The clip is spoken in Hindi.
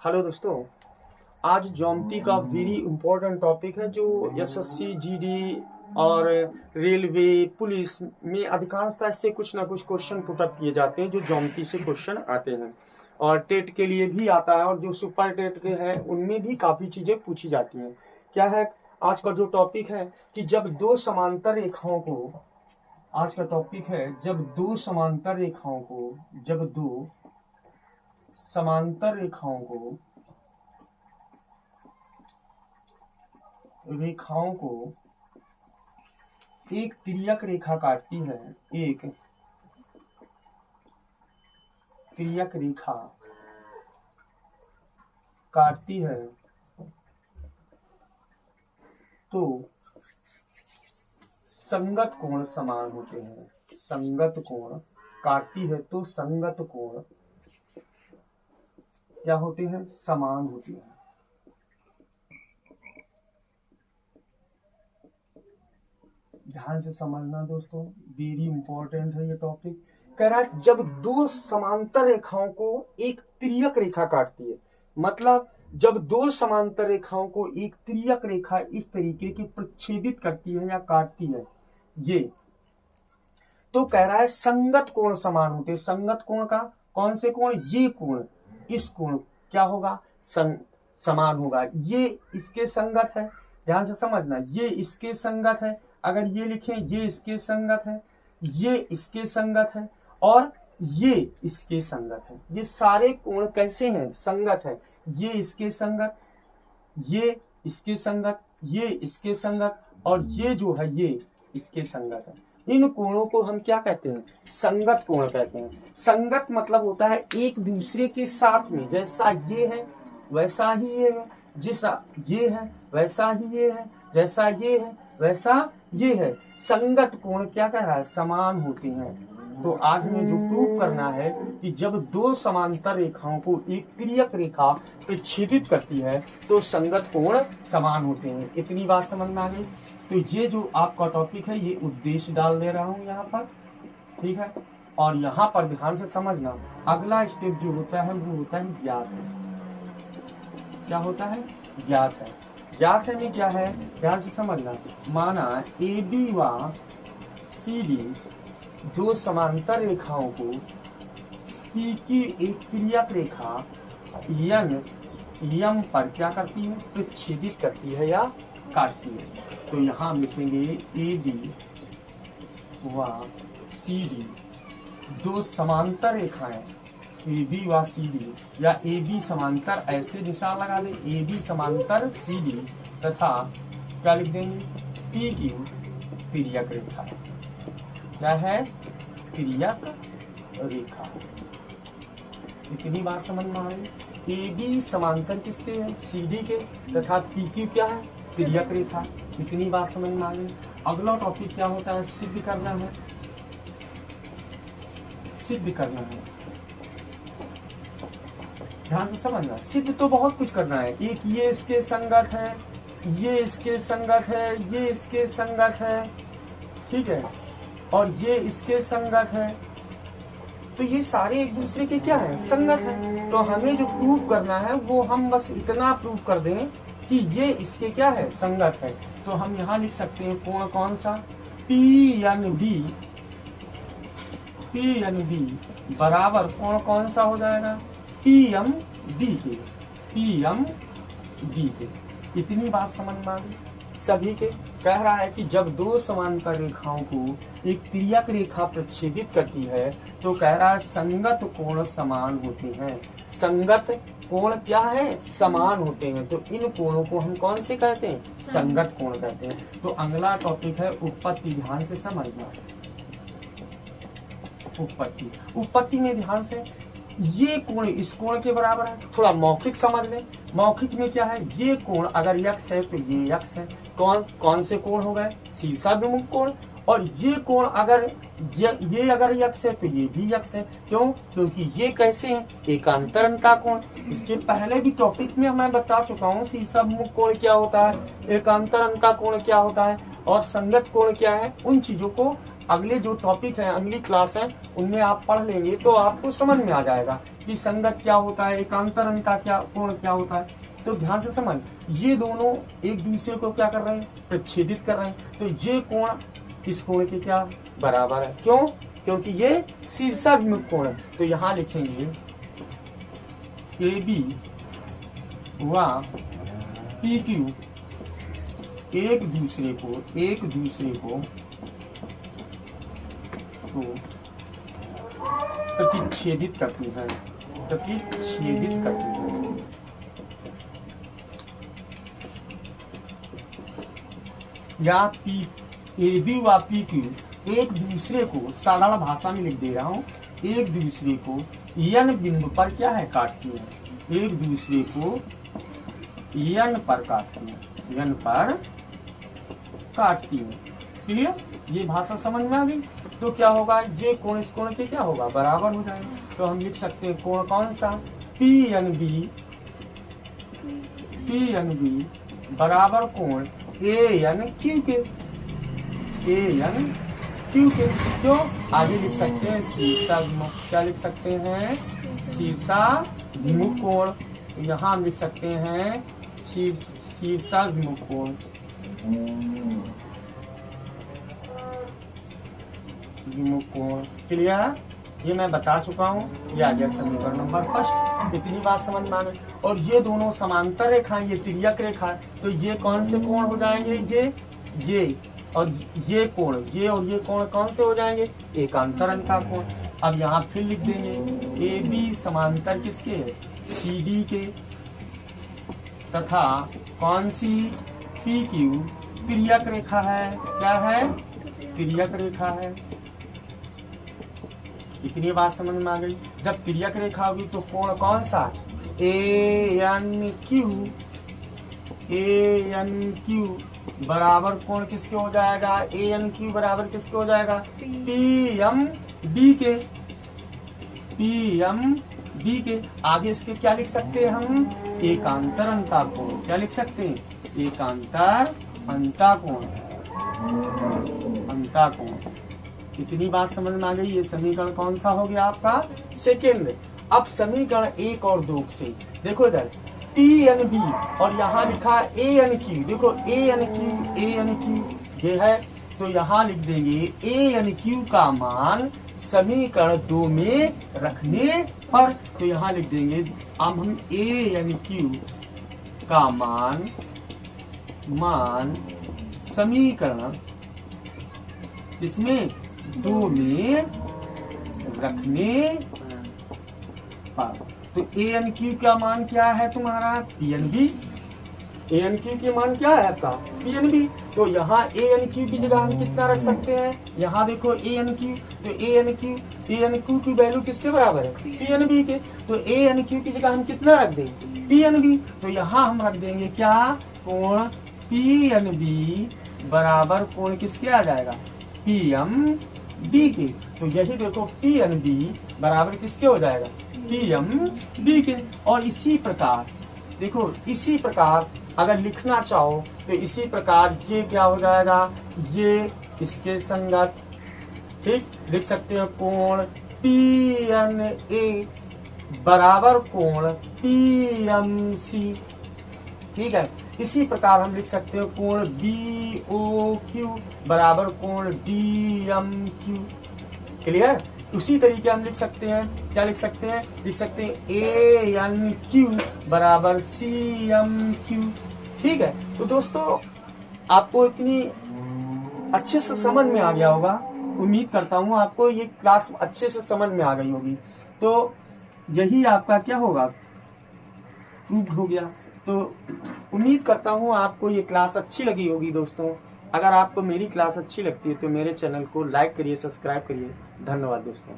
हेलो दोस्तों, आज ज्योमेट्री का वेरी इंपॉर्टेंट टॉपिक है जो एसएससी जीडी और रेलवे पुलिस में अधिकांशतः इससे कुछ ना कुछ क्वेश्चन पुटअप किए जाते हैं जो ज्योमेट्री से क्वेश्चन आते हैं और टेट के लिए भी आता है और जो सुपर टेट के हैं उनमें भी काफ़ी चीज़ें पूछी जाती हैं। क्या है आज का जो टॉपिक है कि जब दो समांतर रेखाओं को आज का टॉपिक है जब दो समांतर रेखाओं को एक तिर्यक रेखा काटती है, एक तिर्यक रेखा काटती है तो संगत कोण समान होते हैं। संगत कोण काटती है तो संगत कोण क्या होते हैं? समान होते हैं। ध्यान से समझना दोस्तों, वेरी इंपॉर्टेंट है ये टॉपिक। कह रहा है जब दो समांतर रेखाओं को एक तिर्यक रेखा काटती है, मतलब जब दो समांतर रेखाओं को एक तिर्यक रेखा इस तरीके की प्रच्छेदित करती है या काटती है ये, तो कह रहा है संगत कोण समान होते हैं। संगत कोण का कौन से कोण? ये कोण, इस कोण क्या होगा? समान होगा। ये इसके संगत है, ध्यान से समझना, ये इसके संगत है। अगर ये लिखें ये इसके संगत है, ये इसके संगत है और ये इसके संगत है। ये सारे कोण कैसे हैं? संगत है। ये इसके संगत, ये इसके संगत, ये इसके संगत और ये जो है ये इसके संगत है। इन कोणों को हम क्या कहते हैं? संगत कोण कहते हैं। संगत मतलब होता है एक दूसरे के साथ में, जैसा ये है वैसा ही ये है, जैसा ये है वैसा ही ये है, जैसा ये है वैसा ये है। संगत कोण क्या कह रहा है? समान होते हैं। तो आज में जो प्रूव करना है कि जब दो समांतर रेखाओं को एक तिर्यक रेखा प्रच्छेदित करती है तो संगत कोण समान होते हैं। इतनी बात समझ में आ गई? तो ये जो आपका टॉपिक है ये उद्देश्य डाल दे रहा हूँ यहाँ पर, ठीक है। और यहाँ पर ध्यान से समझना, अगला स्टेप जो होता है वो होता है ज्ञात है। क्या होता है? ज्ञात है। ज्ञात है में क्या है? ध्यान से समझना, माना ए बी व सी डी दो समांतर रेखाओं को पी की एक तिर्यक रेखा यम पर क्या करती है? प्रच्छेदित करती है या काटती है। तो यहाँ हम लिखेंगे ए बी व सी डी दो समांतर रेखाएं ए बी व सी डी, या ए बी समांतर ऐसे निशान लगा दे, ए बी समांतर सी डी तथा क्या लिख देंगे? पी क्यू तिर्यक रेखा। क्या है? तिर्यक रेखा। इतनी बात समझ में आ गई? ए बी समांतर किसके है? सी डी के, तथा पी क्यू क्या है? तिर्यक रेखा। इतनी बात समझ में आ गई? अगला टॉपिक क्या होता है? सिद्ध करना है। सिद्ध करना है, ध्यान से समझना। सिद्ध तो बहुत कुछ करना है। एक ये इसके संगत है, ये इसके संगत है, ये इसके संगत है, ठीक है, और ये इसके संगत है। तो ये सारे एक दूसरे के क्या है? संगत है। तो हमें जो प्रूव करना है वो हम बस इतना प्रूव कर दें कि ये इसके क्या है? संगत है। तो हम यहाँ लिख सकते हैं कोण कौन सा? पी एन बी बराबर कोण कौन सा हो जाएगा? पी एम डी के। इतनी बात समझ में आ गई सभी के? कह रहा है कि जब दो समांतर रेखाओं को एक तिर्यक रेखा प्रच्छेदित करती है तो कह रहा है संगत कोण समान होते हैं। संगत कोण क्या है? समान होते हैं। तो इन कोणों को हम कौन से कहते हैं? संगत कोण कहते हैं। तो अगला टॉपिक है उत्पत्ति। ध्यान से समझना, उत्पत्ति में ध्यान से, ये कोण इस कोण के बराबर है। थोड़ा मौखिक समझ लें। मौखिक में क्या है? ये कोण अगर यक्ष है तो ये यक्ष है। कौन से कोण हो गए? शीर्षाभिमुख कोण। और ये कोण अगर ये अगर यक्ष है तो ये भी यक्ष है। क्यों? क्योंकि ये कैसे हैं? एकांतर अंता कोण। इसके पहले भी टॉपिक में मैं बता चुका हूँ शीर्षाभिमुख कोण क्या होता है, एकांतर अंता कोण क्या होता है और संगत कोण क्या है। उन चीजों को अगले जो टॉपिक है, अगली क्लास है, उनमें आप पढ़ लेंगे तो आपको समझ में आ जाएगा कि संगत क्या होता है, एकांतर अंता क्या कोण क्या होता है। तो ध्यान से समझ, ये दोनों एक दूसरे को क्या कर रहे हैं, प्रच्छेदित कर रहे हैं। तो ये कोण इस कोण के क्या बराबर है, क्यों? क्योंकि ये शीर्षाभिमुख कोण है। तो यहाँ लिखेंगे AB व PQ एक दूसरे को प्रतिच्छेदित करती है, या AB व PQ एक दूसरे को, साधारण भाषा में लिख दे रहा हूँ, एक दूसरे को n बिंदु पर क्या है, काटती है। एक दूसरे को n पर काटती है। क्लियर? ये भाषा समझ में आ गई। तो क्या होगा, ये कोण इस कोण के क्या होगा, बराबर हो जाएगा। तो हम लिख सकते हैं कोण कौन सा, PNB बराबर कोण ANQ के, क्यों? आगे लिख सकते हैं शीर्षाभिमुख, क्या लिख सकते हैं, शीर्षाभिमुख कोण। यहाँ हम लिख सकते हैं शीर्षाभिमुख कोण, क्लियर? ये मैं बता चुका हूँ। ये आ गया समीकरण नंबर फर्स्ट। इतनी बात समझ में आ गई। और ये दोनों समांतर रेखाएं, ये तिर्यक रेखा, तो ये कौन से कोण हो जाएंगे, ये और ये कोण, ये और ये कोण कौन से हो जाएंगे, एकांतर अंता कोण। अब यहाँ फिर लिख देंगे AB समांतर किसके, CD के, तथा कौन सी, PQ तिर्यक रेखा है, क्या है, तिर्यक रेखा है। इतनी बात समझ में आ गई। जब तिर्यक रेखा होगी तो कोण कौन सा, ANQ बराबर कोण किसके हो जाएगा, ANQ बराबर किसके हो जाएगा, PMD के। आगे इसके क्या लिख सकते हैं हम, एकांतर अंता कोण। क्या लिख सकते हैं, एकांतर अंता कोण। इतनी बात समझ में आ गई। ये समीकरण कौन सा हो गया आपका, सेकेंड। अब समीकरण 1 और 2 से देखो इधर PNB और यहाँ लिखा ANQ। देखो ANQ ये है, तो यहाँ लिख देंगे ANQ का मान समीकरण 2 में रखने पर। तो यहाँ लिख देंगे, अब हम ANQ का मान समीकरण इसमें 2 में रखने पर। तो ANQ का मान क्या है तुम्हारा, PNB। ANQ के मान क्या है आपका, PNB। तो यहाँ ANQ की जगह हम कितना रख सकते हैं, यहाँ देखो ANQ, तो ANQ की वैल्यू किसके बराबर है, PNB के। तो ANQ की जगह हम कितना रख देंगे, PNB। तो यहाँ हम रख देंगे क्या, कोण PNB बराबर कोण किसके आ जाएगा, PMD के। तो यही देखो PNB बराबर किसके हो जाएगा, PMD के। और इसी प्रकार देखो, इसी प्रकार अगर लिखना चाहो तो इसी प्रकार ये क्या हो जाएगा, ये इसके संगत, ठीक लिख सकते हो, कोण PNA बराबर कोण PMC। ठीक है, इसी प्रकार हम लिख सकते हो कोण BOQ बराबर कोण DMQ। क्लियर? उसी तरीके हम लिख सकते हैं, क्या लिख सकते हैं, लिख सकते हैं ANQ बराबर CMQ। ठीक है, तो दोस्तों आपको इतनी अच्छे से समझ में आ गया होगा। उम्मीद करता हूँ आपको ये क्लास अच्छे से समझ में आ गई होगी। तो यही आपका क्या होगा, प्रूफ हो गया। तो उम्मीद करता हूँ आपको ये क्लास अच्छी लगी होगी दोस्तों। अगर आपको मेरी क्लास अच्छी लगती है तो मेरे चैनल को लाइक करिए, सब्सक्राइब करिए। धन्यवाद दोस्तों।